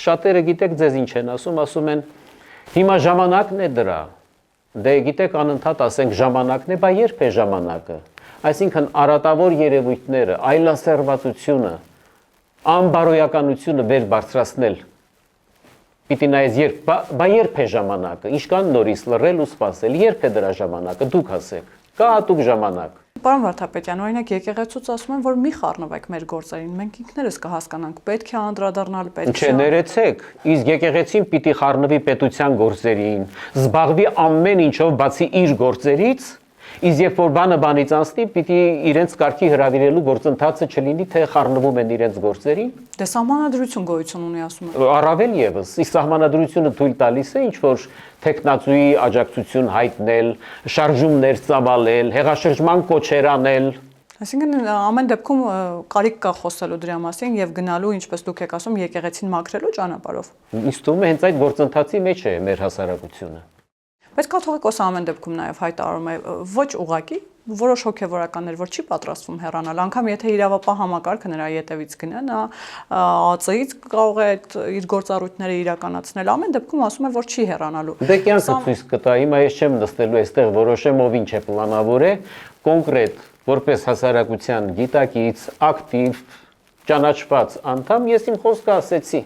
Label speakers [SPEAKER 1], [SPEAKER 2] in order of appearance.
[SPEAKER 1] շատերը գիտեք ձեզ ինչ են ասում են հիմա ժամանակն է դրա։ Դե գիտեք անընդհատ ասենք ժամանակն է, բա երբ է ժամանակը։ Այսինքն արատավոր երևույթները, այլասերվածությունը, անբարոյականությունը վեր բարձրացնել։ Պիտի նայես բա երբ է ժամանակը, ինչքան նորից լռել ու սպասել, երբ է դրա ժամանակը, դուք ասեք, կա հատուկ ժամանակ։
[SPEAKER 2] Պարոն Վարդապետյան, օրինակ եկեղեցուց ասում են, որ մի խառնվեք մեր գործերին, մենք ինքներս կհասկանանք, պետք է անդրադառնալ, պետք է։
[SPEAKER 1] Չէ, ներեցեք, իսկ եկեղեցին պիտի խառնվի պետության գործերին, զբաղվի ամեն ինչով բացի իր գործերից, իսկ երբ որ բանը բանից անցնի, պիտի իրենց կարգի հրավիրելու գործընթացը չլինի, թե խառնվում են իրենց գործերին։
[SPEAKER 2] Դե սահմանադրություն գոյություն ունի, ասում են։
[SPEAKER 1] Առավել եւս, իսկ սահմանադրությունը թույլ տալիս է ինչ որ տեխնացուի աջակցություն հայտնել, շարժումներ ծավալել, հեղաշրջման կոչեր անել։
[SPEAKER 2] Այսինքն ամեն դեպքում կարիք կա խոսելու դրա մասին եւ գնալու, ինչպես դուք եք ասում, եկեղեցին մաքրելու ճանապարհով։
[SPEAKER 1] Ինձ թվում է հենց այդ գործընթացի մեջ է մեր հասարակությունը։
[SPEAKER 2] Բայց կաթողիկոսը ամեն դեպքում նաև հայտարարում է ոչ ուղակի, որոշ հոգևորականներ, որ չի պատրաստվում հեռանալ, անգամ եթե իրավապահ համակարգը նրա ետևից գնա, նա ԱԾ-ից կարող է իր գործառույթները իրականացնել, ամեն դեպքում ասում է, որ չի հեռանալու։
[SPEAKER 1] Դե կյանքը ցույց կտա, հիմա ես չեմ նստելու այստեղ որոշեմ ով ինչ է պլանավոր է, կոնկրետ որպես հասարակության գիտակից, ակտիվ, ճանաչված անդամ ես իմ խոսքը ասեցի։